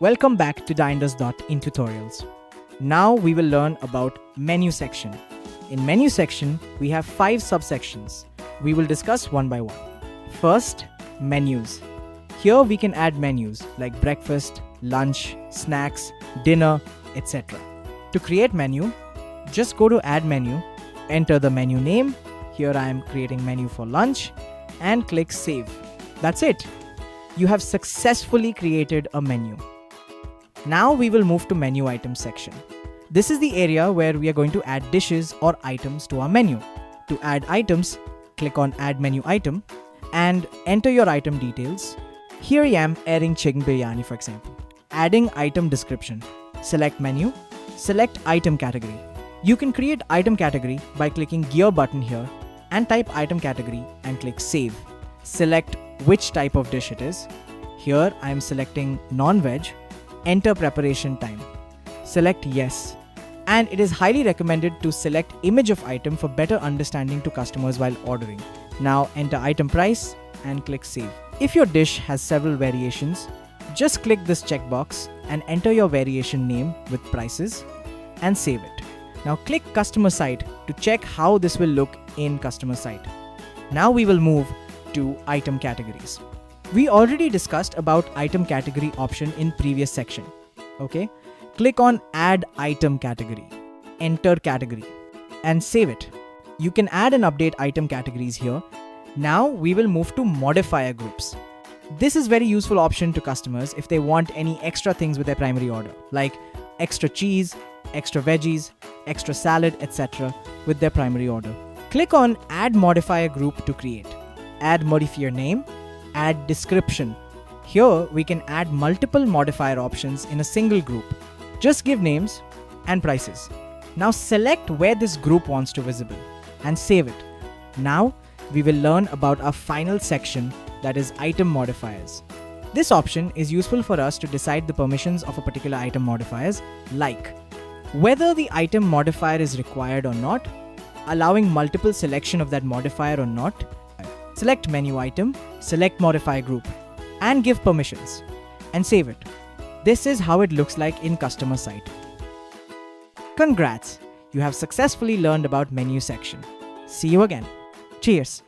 Welcome back to Dinedost in tutorials. Now we will learn about menu section. In menu section, we have 5 subsections. We will discuss one by one. First, menus. Here we can add menus like breakfast, lunch, snacks, dinner, etc. To create menu, just go to add menu, enter the menu name. Here I am creating menu for lunch and click save. That's it. You have successfully created a menu. Now we will move to menu items section. This is the area where we are going to add dishes or items to our menu. To add items, click on add menu item and enter your item details. Here I am adding chicken biryani for example. Adding item description. Select menu, select item category. You can create item category by clicking gear button here and type item category and click save. Select which type of dish it is. Here I am selecting non-veg. Enter preparation time. Select yes. And it is highly recommended to select image of item for better understanding to customers while ordering. Now enter item price and click save. If your dish has several variations, just click this checkbox and enter your variation name with prices and save it. Now click customer site to check how this will look in customer site. Now we will move to item categories. We already discussed about item category option in previous section. Okay, click on add item category, enter category and save it. You can add and update item categories here. Now we will move to modifier groups. This is very useful option to customers if they want any extra things with their primary order, like extra cheese, extra veggies, extra salad, etc. with their primary order. Click on add modifier group to create. Add modifier name, add description. Here we can add multiple modifier options in a single group. Just give names and prices. Now select where this group wants to visible and save it. Now we will learn about our final section, that is item modifiers. This option is useful for us to decide the permissions of a particular item modifiers, like whether the item modifier is required or not, allowing multiple selection of that modifier or not. Select menu item, select modifier group and give permissions and save it. This is how it looks like in customer site. Congrats! You have successfully learned about menu section. See you again. Cheers!